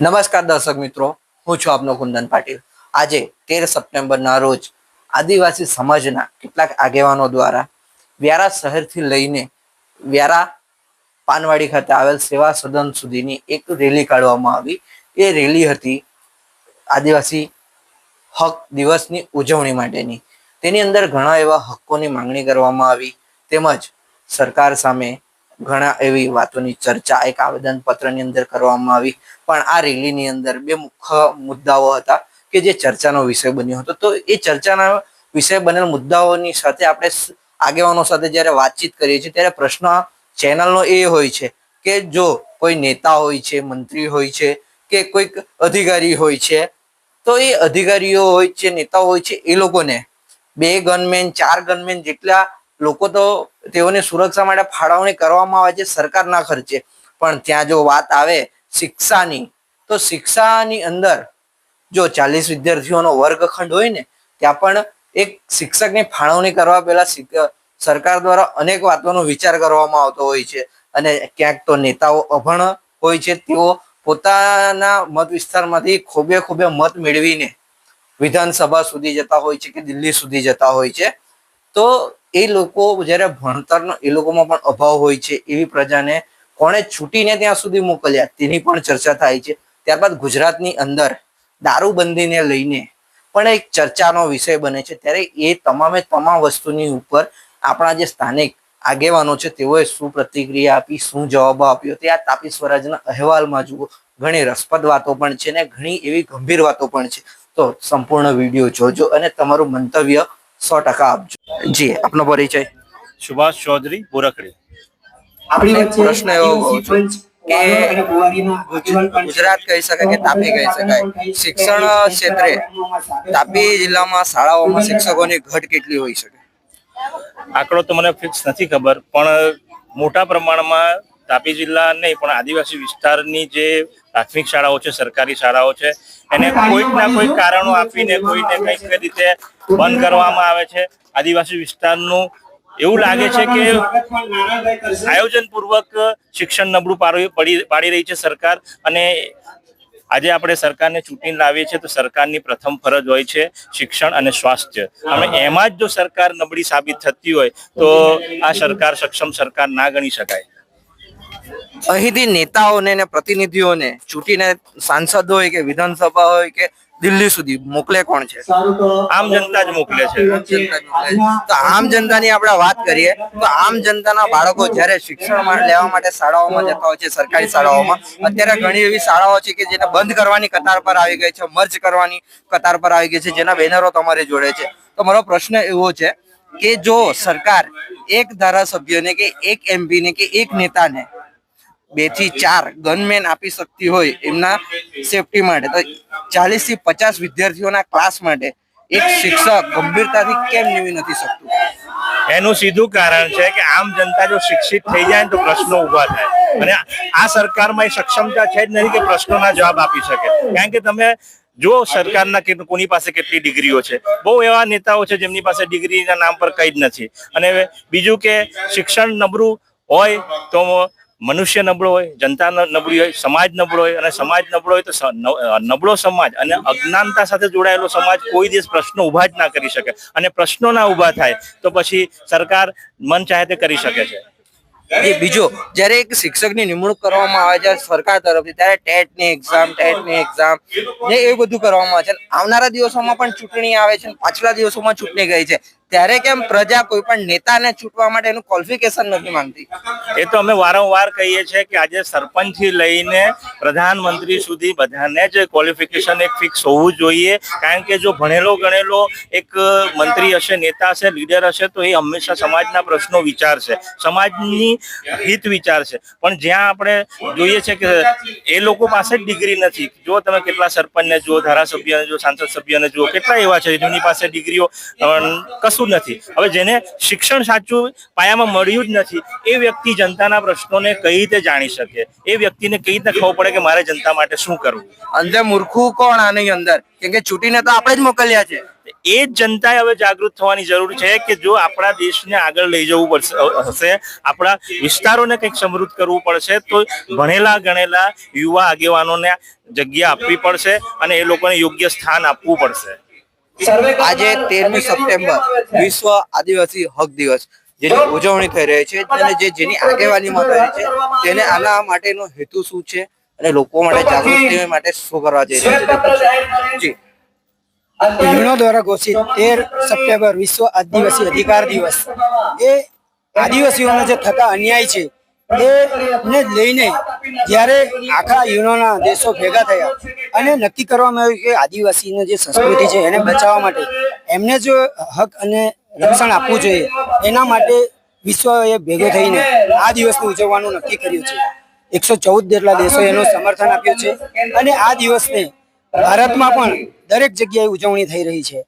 નમસ્કાર દર્શક મિત્રો, હું છું આપનો કુંદન પાટીલ। આજે 13 સપ્ટેમ્બરના રોજ આદિવાસી સમાજના કેટલાક આગેવાનો દ્વારા વ્યારા શહેરથી લઈને વ્યારા પાનવાડી ખાતે આવેલ સેવા સદન સુધીની એક રેલી કાઢવામાં આવી। એ રેલી હતી આદિવાસી હક દિવસની ઉજવણી માટેની। તેની અંદર ઘણા એવા હકોની માંગણી કરવામાં આવી, તેમજ સરકાર સામે ઘણા એવી વાતોની ચર્ચા એક આવેદન પત્રની અંદર કરવામાં આવી। પણ આ રેલીની અંદર બે મુખ્ય મુદ્દાઓ હતા કે જે ચર્ચાનો વિષય બન્યો હતો। તો એ ચર્ચાના વિષય બનેલ મુદ્દાઓની સાથે આપણે આગેવાનો સાથે જ્યારે વાતચીત કરીએ છીએ ત્યારે પ્રશ્ન ચેનલનો એ હોય છે કે જો કોઈ નેતા હોય છે, મંત્રી હોય છે કે કોઈક અધિકારી હોય છે, તો એ અધિકારીઓ હોય છે, નેતાઓ હોય છે, એ લોકોને 2 ગનમેન 4 ગનમેન જેટલા લોકો તો તેઓની સુરક્ષા માટે ફાળવણી કરવામાં આવે છે સરકારના ખર્ચે। પણ ત્યાં જો વાત આવે શિક્ષાની, તો શિક્ષાની અંદર જો 40 વિદ્યાર્થીઓનો વર્ગખંડ હોય ને, ત્યાં પણ એક શિક્ષકની ફાળવણી કરવા પહેલા સરકાર દ્વારા અનેક વાતોનો વિચાર કરવામાં આવતો હોય છે। અને ક્યાંક તો નેતાઓ અભણ હોય છે, તેઓ પોતાના મત વિસ્તારમાંથી ખોબે મત મેળવીને વિધાનસભા સુધી જતા હોય છે કે દિલ્હી સુધી જતા હોય છે। તો એ લોકો જ્યારે ભણતરનો એ લોકોમાં પણ અભાવ હોય છે, એવી પ્રજાને કોણે છૂટીને ત્યાં સુધી મોકલ્યા તેની પણ ચર્ચા થાય છે। ત્યારબાદ ગુજરાતની અંદર દારૂબંધીને લઈને પણ એક ચર્ચાનો વિષય બને છે। ત્યારે એ તમામ વસ્તુની ઉપર આપણા જે સ્થાનિક આગેવાનો છે તેઓએ શું પ્રતિક્રિયા આપી, શું જવાબ આપ્યો, તે આ તાપી સ્વરાજના અહેવાલમાં જુઓ। ઘણી રસપ્રદ વાતો પણ છે ને ઘણી એવી ગંભીર વાતો પણ છે। તો સંપૂર્ણ વિડીયો જોજો અને તમારું મંતવ્ય 100% આપજો। જી, આપનો પરિચય? સુભાષ ચૌધરી, બોરકડી। આપણે પ્રશ્ન એવો કહું છું કે ગુજરાત કહી શકાય કે તાપી કહી શકાય, શિક્ષણ ક્ષેત્રે તાપી જિલ્લામાં શાળાઓમાં શિક્ષકોની ઘટ કેટલી હોઈ શકે? આંકડો તો મને ફિક્સ નથી ખબર, પણ મોટા પ્રમાણમાં તાપી જિલ્લા નહીં પણ આદિવાસી વિસ્તારની જે પ્રાથમિક શાળાઓ છે, સરકારી શાળાઓ છે, એને કોઈક ના કોઈક કારણો આપીને કોઈને કંઈક રીતે બંધ કરવામાં આવે છે। આદિવાસી વિસ્તારનું એવું લાગે છે કે આયોજનપૂર્વક શિક્ષણ નબળું પાડી રહી છે સરકાર। અને આજે આપણે સરકારને ચૂંટીને લાવીએ છીએ તો સરકારની પ્રથમ ફરજ હોય છે શિક્ષણ અને સ્વાસ્થ્ય। અને એમાં જ જો સરકાર નબળી સાબિત થતી હોય તો આ સરકાર સક્ષમ સરકાર ના ગણી શકાય। અહીંથી નેતાઓને ને પ્રતિનિધિઓને છૂટીને સાંસદ હોય કે વિધાનસભા હોય કે દિલ્હી સુધી મોકલે કોણ છે? આમ જનતા જ મોકલે છે। તો આમ જનતાની આપણે વાત કરીએ તો આમ જનતાના બાળકો જ્યારે શિક્ષણ લેવા માટે શાળાઓમાં જતા હોય છે, સરકારી શાળાઓમાં અત્યારે ઘણી એવી શાળાઓ છે કે જેને બંધ કરવાની કતાર પર આવી ગઈ છે, મર્જ કરવાની કતાર પર આવી ગઈ છે, જેના બેનરો તમારી જોડે છે। તો મારો પ્રશ્ન એવો છે કે જો સરકાર એક ધારાસભ્યને કે એક એમપીને કે એક નેતાને 2 થી 4 ગનમેન આપી શકતી હોય એમના સેફટી માટે, તો 40 થી 50 વિદ્યાર્થીઓના ક્લાસ માટે એક શિક્ષક ગંભીરતાથી કેમ નિવી નથી શકતું? એનું સીધું કારણ છે કે આમ જનતા જો શિક્ષિત થઈ જાય ને તો પ્રશ્નો ઉભા થાય, અને આ સરકારમાં એ સક્ષમતા છે જ નહીં કે પ્રશ્નોના જવાબ આપી શકે। કારણ કે તમે જો સરકારના કોની પાસે કેટલી ડિગ્રીઓ છે, બહુ એવા નેતાઓ છે જેમની પાસે ડિગ્રીના નામ પર કંઈ જ નથી। અને બીજું કે શિક્ષણ નબળું હોય તો મનુષ્ય નબળો હોય, જનતા નબળી હોય, સમાજ નબળો હોય, અને સમાજ નબળો હોય તો નબળો સમાજ અને અજ્ઞાનતા સાથે જોડાયેલો સમાજ કોઈ દિવસ પ્રશ્નો ઉભા જ ના કરી શકે। અને પ્રશ્નો ના ઉભા થાય તો પછી સરકાર મન ચાહે તે કરી શકે છે। એ બીજો, જ્યારે એક શિક્ષકની નિમણૂક કરવામાં આવે છે સરકાર તરફથી, ત્યારે ટેટની એક્ઝામ ને એ બધું કરવામાં આવે છે। આવનારા દિવસોમાં પણ ચૂંટણી આવે છે, પાછલા દિવસોમાં ચૂંટણી ગઈ છે, ત્યારે કેમ પ્રજા કોઈ પણ નેતાને ચૂંટવા માટે એનું ક્વોલિફિકેશન નથી માંગતી? એ તો અમે વારંવાર કહીએ છીએ કે આજે સરપંચ થી લઈને પ્રધાનમંત્રી સુધી બધાને જ ક્વોલિફિકેશન એક ફિક્સ હોવું જોઈએ। કારણ કે જો ભણેલો ગણેલો એક મંત્રી હશે, નેતા હશે, લીડર હશે તો એ હંમેશા સમાજના પ્રશ્નો વિચારશે, સમાજની હિત વિચારશે। પણ જ્યાં આપણે જોઈએ છે કે એ લોકો પાસે જ ડિગ્રી નથી। જો તમે કેટલા સરપંચને જુઓ, ધારાસભ્યને જુઓ, સાંસદ સભ્યને જુઓ, કેટલા એવા છે જેમની પાસે ડિગ્રીઓ કશું નથી। હવે જેને શિક્ષણ સાચું પાયામાં મળ્યું જ નથી, એ વ્યક્તિ જનતાના પ્રશ્નોને કઈ રીતે જાણી શકે? એ વ્યક્તિને કઈ રીતે ખબર પડે કે મારે જનતા માટે શું કરવું? અંદર મૂર્ખું કોણ આની અંદર? કેમ કે છૂટીને તો આપણે જ મોકલ્યા છે। એ જ જનતાએ હવે જાગૃત થવાની જરૂર છે કે જો આપણા દેશને આગળ લઈ જવું પડશે હશે, આપણા વિસ્તારોને કંઈક સમૃદ્ધ કરવું પડશે, તો ભણેલા ગણેલા યુવા આગેવાનોને જગ્યા આપવી પડશે અને એ લોકોને યોગ્ય સ્થાન આપવું પડશે. આજે 13મી સપ્ટેમ્બર વિશ્વ આદિવાસી હક દિવસ જેની ઉજવણી થઈ રહી છે અને જેની આગેવાનીમાં થઈ રહી છે, તેને આના માટેનો હેતુ શું છે અને લોકો માટે જાગૃતિ માટે શું કરવા જઈ રહ્યા છે? યુનો દ્વારા ઘોષિત 13 સપ્ટેમ્બર વિશ્વ આદિવાસી અધિકાર દિવસ એ આદિવાસીઓને જે થતા અન્યાય છે એને લઈને જ્યારે આખા યુનોના દેશો ભેગા થયા અને નક્કી કરવામાં આવ્યું કે આદિવાસીની જે સંસ્કૃતિ છે એને બચાવવા માટે એમને જો હક અને રક્ષણ આપવું જોઈએ, એના માટે વિશ્વએ ભેગો થઈને આ દિવસને ઉજવવાનું નક્કી કર્યું છે. 114 જેટલા દેશોએ એનું સમર્થન આપ્યું છે અને આ દિવસને ભારતમાં પણ દરેક જગ્યાએ ઉજવણી થઈ રહી છે.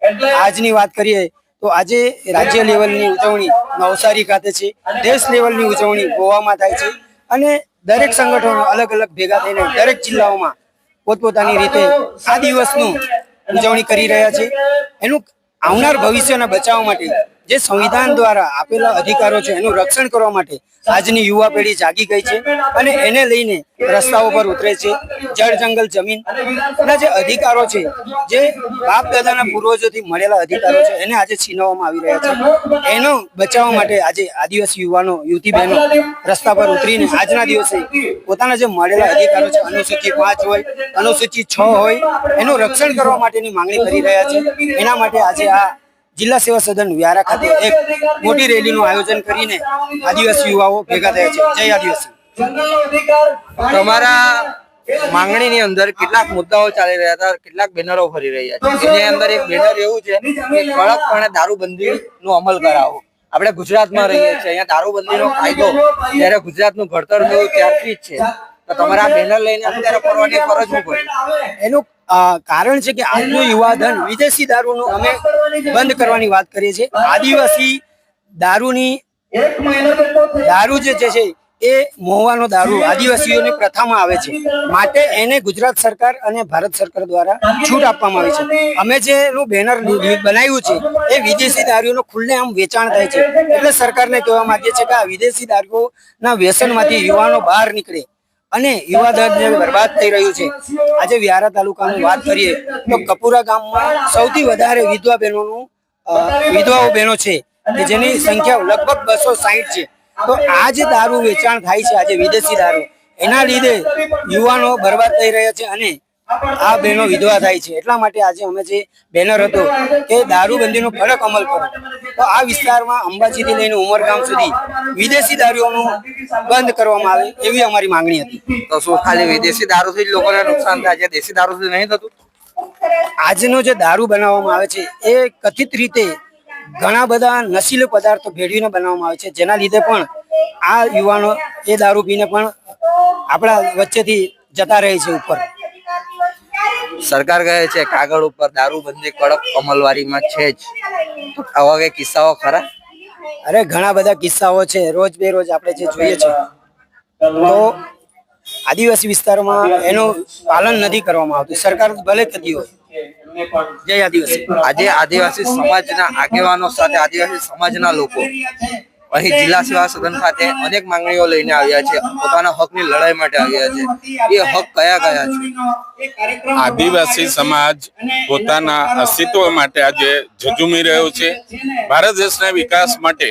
આજની વાત કરીએ તો આજે રાજ્ય લેવલની ઉજવણી નવસારી ખાતે છે, દેશ લેવલની ઉજવણી ગોવામાં થાય છે અને દરેક સંગઠનો અલગ અલગ ભેગા થઈને દરેક જિલ્લાઓમાં પોતપોતાની રીતે આ દિવસનું ઉજવણી કરી રહ્યા છે. એનું આવનાર ભવિષ્યને બચાવવા માટે જે સંવિધાન દ્વારા આપેલા અધિકારો છે એનું રક્ષણ કરવા માટે આજની યુવા પેઢી જાગી ગઈ છે અને એને લઈને રસ્તાઓ પર ઉતરે છે. જળ જંગલ જમીન ના જે અધિકારો છે, જે બાપ દાદાના પૂર્વજોથી મળેલા અધિકારો છે, એને આજે છીનવવામાં આવી રહ્યા છે. એનો બચાવવા માટે આજે આદિવાસી યુવાનો યુવતી બહેનો રસ્તા પર ઉતરીને આજના દિવસે પોતાના જે મળેલા અધિકારો છે, અનુસૂચિ 5 હોય, અનુસૂચિ 6 હોય, એનું રક્ષણ કરવા માટેની માંગણી કરી રહ્યા છે. એના માટે આજે આ જિલ્લા સેવા સદન વ્યારા ખાતે એક મોટી રેલીનું આયોજન કરીને આદિવાસી યુવાઓ ભેગા થયા છે. જય આદિવાસી. તમારા માંગણીની અંદર કેટલાક મુદ્દાઓ ચાલી રહ્યા હતા, કેટલાક બેનરો ફરી રહ્યા છે. એની અંદર એક બેનર એવું છે કે કડકપણે દારૂબંધીનો અમલ કરાવો. આપણે ગુજરાતમાં રહીએ છીએ, અહીંયા દારૂબંધીનો કાયદો જ્યારે ગુજરાતનું ઘડતર થયું ત્યારથી જ છે, તો તમારા બેનર લઈને અત્યારે ફરવાની ફરજ શું પડી? એનું કારણ છે કે આજનું યુવાધન વિદેશી દારૂનું અમે બંધ કરવાની વાત કરીએ છીએ. આદિવાસી દારૂ જે છે એ મોહવાનો દારૂ આદિવાસીઓની પ્રથામાં આવે છે, માટે એને ગુજરાત સરકાર અને ભારત સરકાર દ્વારા છૂટ આપવામાં આવી છે. અમે જે એનું બેનર બનાવ્યું છે એ વિદેશી દારૂનો ખુલ્લેઆમ વેચાણ થાય છે, એટલે સરકારને કહેવા માંગીએ છીએ કે આ વિદેશી દારૂના વ્યસનમાંથી યુવાનો બહાર નીકળે અને યુવાધન જે બરબાદ થઈ રહ્યું છે. આજે વ્યારા તાલુકાની વાત કરીએ તો કપુરા ગામમાં સૌથી વધારે વિધવાઓ બહેનો છે કે જેની સંખ્યા લગભગ 260 છે. તો આ જે દારૂ વેચાણ થાય છે, આજે વિદેશી દારૂ, એના લીધે યુવાનો બરબાદ થઈ રહ્યા છે અને આ બહેનો વિધવા થાય છે. એટલા માટે આજે અમે જે બેનર હતો કે દારૂબંધીનો કડક અમલ કરો, તો આ વિસ્તારમાં અંબાજીથી લઈને ઉમરગામ સુધી વિદેશી દારૂઓનું બંધ કરવામાં આવે એવી અમારી માંગણી હતી. તો શું ખાલી વિદેશી દારૂથી જ લોકોને નુકસાન થાય છે, દેશી દારૂથી નહીં થતું? આજનો જે દારૂ બનાવવામાં આવે છે એ કથિત રીતે ઘણા બધા નશીલા પદાર્થો ભેળવીને બનાવવામાં આવે છે, જેના લીધે પણ આ યુવાનો એ દારૂ પીને પણ આપણા વચ્ચેથી જતા રહે છે ઉપર. સરકાર કહે છે કાગળ ઉપર દારૂબંધી કડક અમલવારીમાં છે જ, આવા કઈ કિસ્સાઓ ખરા? અરે ઘણા બધા કિસ્સાઓ છે, રોજ બેરોજ આપણે જે જોઈએ છે. તો આદિવાસી વિસ્તારમાં એનું પાલન નથી કરવામાં આવતું, સરકાર ભલે થતી હોય. જય આદિવાસી. આજે આદિવાસી સમાજના આગેવાનો સાથે આદિવાસી સમાજના લોકો અહીં જિલ્લા સેવા સદન ખાતે અનેક માંગણીઓ લઈને આવ્યા છે, પોતાના હકની લડાઈ માટે આવ્યા છે. એ હક કયા કયા છે? આદિવાસી સમાજ પોતાના અસ્તિત્વ માટે આજે ઝઝૂમી રહ્યો છે. ભારત દેશના વિકાસ માટે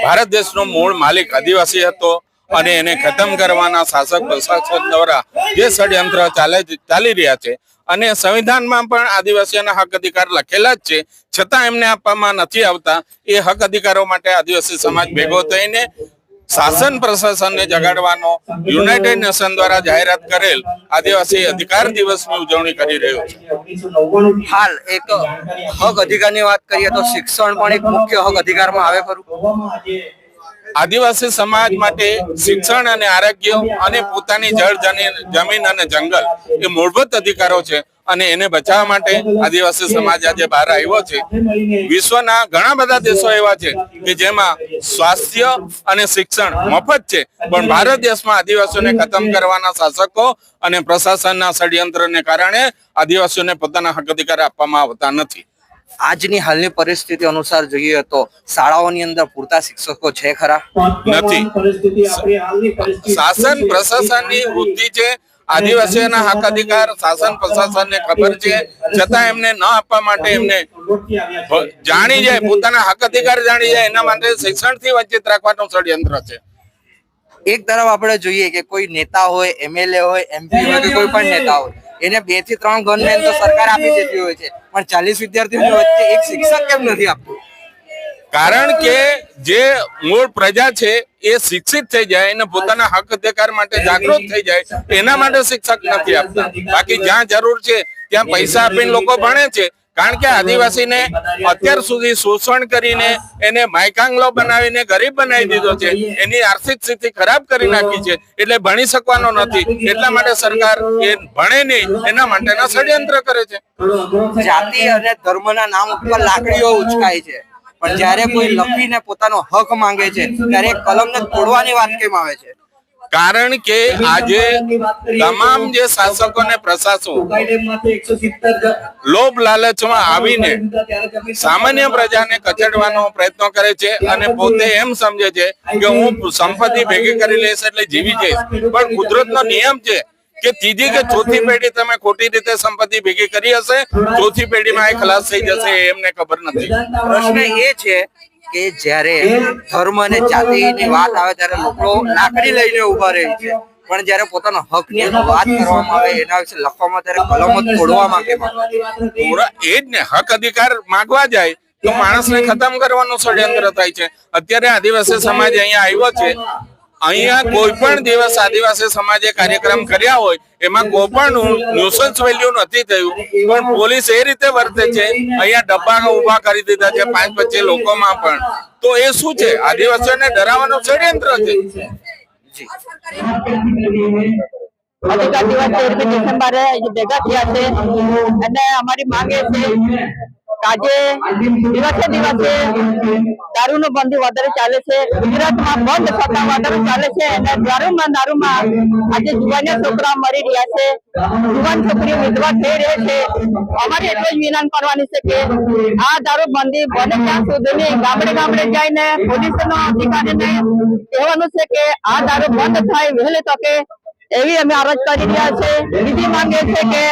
ભારત દેશનો મૂળ માલિક આદિવાસી હતો અને એને ખતમ કરવાના શાસક પ્રશાસન દ્વારા જે ષડયંત્ર ચાલી રહ્યા છે અને સંવિધાનમાં પણ આદિવાસીઓના હક અધિકાર લખેલા જ છે, છતાં એમને આપવામાં નથી આવતા. એ હક અધિકારો માટે આદિવાસી સમાજ ભેગો થઈને શાસન પ્રશાસનને જગાડવાનો યુનાઇટેડ નેશન દ્વારા જાહેરાત કરેલ આદિવાસી અધિકાર દિવસની ઉજવણી કરી રહ્યો છે. હાલ એક હક અધિકારની વાત કરીએ તો શિક્ષણ પણ એક મુખ્ય હક અધિકારમાં આવે ખરું? આદિવાસી સમાજ માટે શિક્ષણ અને આરોગ્ય અને પોતાની જળ જમીન અને જંગલ એ મૂળભૂત અધિકારો છે અને એને બચાવવા માટે આદિવાસી સમાજ આજે બહાર આવ્યો છે. વિશ્વના ઘણા બધા દેશો એવા છે કે જેમાં સ્વાસ્થ્ય અને શિક્ષણ મફત છે, પણ ભારત દેશમાં આદિવાસીઓને ખતમ કરવાના શાસકો અને પ્રશાસનના ષડયંત્રને કારણે આદિવાસીઓને પોતાના હક અધિકાર આપવામાં આવતા નથી. આજની હાલની પરિસ્થિતિ અનુસાર જોઈએ તો શાળાઓની અંદર પૂરતા શિક્ષકો છે ખરા? નથી. શાસન પ્રશાસનની વૃત્તિ છે, આદિવાસીઓના હક અધિકાર શાસન પ્રશાસનને ખબર છે, છતાં એમને ન આપવા માટે એમને જાણી જાય, પોતાના હક અધિકાર જાણી જાય એના માટે શિક્ષણથી વંચિત રાખવાનું ષડયંત્ર છે. એક તરફ આપણે જોઈએ કે કોઈ નેતા હોય, એમએલએ હોય, એમપી હોય કે કોઈ પણ નેતા હોય, એને 2 થી 3 ગનમેન તો સરકાર આપી દેતી હોય છે, પણ 40 વિદ્યાર્થીઓની વચ્ચે એક શિક્ષક કેમ નથી આપતું? કારણ કે જે મૂળ પ્રજા છે એ શિક્ષિત થઈ જાય અને પોતાના હક અધિકાર માટે જાગૃત થઈ જાય એના માટે શિક્ષક નથી આપતા. બાકી જ્યાં જરૂર છે ત્યાં પૈસા આપીને લોકો ભણે છે. કારણ કે આદિવાસીને અત્યાર સુધી શોષણ કરીને એને માયકાંગલો બનાવીને ગરીબ બનાવી દીધો છે, એની આર્થિક સ્થિતિ ખરાબ કરી નાખી છે, એટલે ભણી શકવાનો નથી. એટલા માટે સરકાર એ ભણે નહીં એના માટેના ષડયંત્ર કરે છે. જાતિ અને ધર્મના નામ ઉપર લાકડીઓ ઉચકાય છે, પણ જ્યારે કોઈ લખીને પોતાનો હક માંગે છે ત્યારે કલમને તોડવાની વાત કેમ આવે છે? કારણ કે આજે તમામ જે શાસકો અને પ્રશાસકો લોભ લાલચમાં આવીને સામાન્ય પ્રજાને કચડવાનો પ્રયત્ન કરે છે અને પોતે એમ સમજે છે કે હું સંપત્તિ ભેગી કરી લઈશ એટલે જીવી જઈશ. પણ કુદરતનો નિયમ છે કે ત્રીજી કે ચોથી પેઢી તમે ખોટી રીતે સંપત્તિ ભેગી કરી હશે, ચોથી પેઢીમાં એ ખલાસ થઈ જશે એમને ખબર નથી. પ્રશ્ન એ છે કે જ્યારે ધર્મ અને જાતિની વાત આવે ત્યારે લોકો લાકડી લઈને ઉભા રહે છે, પણ જ્યારે પોતાના હકની વાત કરવામાં આવે, એના વિશે લખવામાં, ત્યારે કલમો તોડવા માંગે. એ જ ને, હક અધિકાર માંગવા જાય તો માણસને ખતમ કરવાનું ષડયંત્ર થાય છે. અત્યારે આદિવાસી સમાજ અહીંયા આવ્યો છે, અહીંયા કોઈ પણ દિવસ આદિવાસી સમાજે કાર્યક્રમ કર્યા હોય એમાં કોઈ પણ ન્યુસન્સ વેલ્યુ નથી થયું, પણ પોલીસ એ રીતે વર્તે છે, અહીંયા ડબ્બા ઉભા કરી દીધા છે 5-25 લોકોમાં પણ. તો એ શું છે? આદિવાસીઓને ડરાવવાનું ષડયંત્ર છે. અધિકાર દિવસ 13મી ડિસેમ્બરે ભેગા થયા છે અને અમારી માંગ એ છે કે આજે દિવસે દારૂનું બંધી વધારે ચાલે છે. ગુજરાતમાં બંધ સત્તા વધારે ચાલે છે અને દારૂમાં આજે જુવાનિયા છોકરા મરી રહ્યા છે, જુવાન છોકરીઓ વિધવા થઈ રહે છે. અમારી એટલું જ વિનંતી કરવાની છે કે આ દારૂ બંધી બને ત્યાં સુધી ગામડે જઈને પોલીસનો અધિકારીને કહેવાનું છે કે આ દારૂ બંધ થાય વહેલી તકે, એવી અમે અરજ કરી રહ્યા છે. બીજી માંગ એ છે કે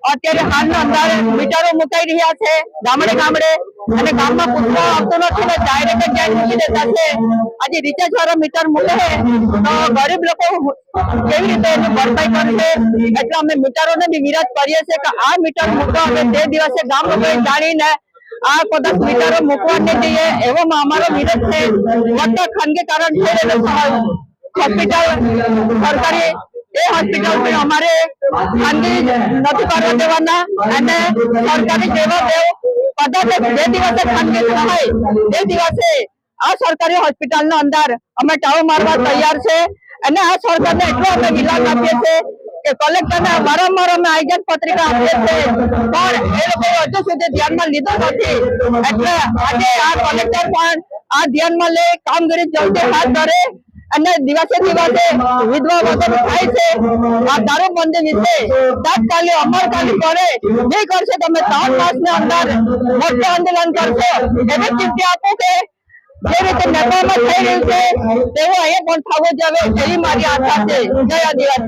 અત્યારે હાલના અંદર મીટરો મુકાઈ રહ્યા છે ગામડે અને ગામમાં પૂછવા આવતું નથી ને ડાયરેક્ટ જાય મૂકી દેતા છે. આજે રિચાર્જ વાળા મીટર મૂકે તો ગરીબ લોકો કેવી રીતે એની ભરપાઈ કરશે? એટલે અમે મીટરોને બી વિરોધ કરીએ છીએ કે આ મીટર મૂકો અને તે દિવસે ગામ લોકોએ જાણીને આ કદાચ મીટરો મૂકવા નહીં જઈએ એવો અમારો વિરોધ છે. મોટા ખાનગીકરણ થઈ રહેલું હોસ્પિટલ સરકારી એ હોસ્પિટલ પણ અમારે ખાનગી નથી કરવા દેવાના અને સરકારી સેવા દેવ કદાચ જે દિવસે ખાનગી થાય તે દિવસે આ સરકારી હોસ્પિટલનો અંદર અમે ટાળો મારવા તૈયાર છે. અને આ સરકારને એટલો અમે વિલાપ આપીએ છીએ કે કલેક્ટરને વારંવાર અમે આયોજન પત્રિકા આપીએ છીએ, પણ એ લોકો હજુ સુધી ધ્યાનમાં લીધું નથી. એટલે આજે આ કલેક્ટર પણ આ ધ્યાનમાં લે, કામગીરી જલ્દી હાથ ધરે અને દિવસે વિધવા વગર થાય છે. આ દારૂબંધી વિશે તાત્કાલિક અમલ કરે, નહીં કરશે તમે 3 માસની અંદર મોટું આંદોલન કરશો એવી ચિંતા આપો કે જે રીતે નેપાળમાં થઈ રહ્યું છે તેવું અહીંયા પણ થવું જોઈએ એવી મારી આશા છે. જય આદિવાસી.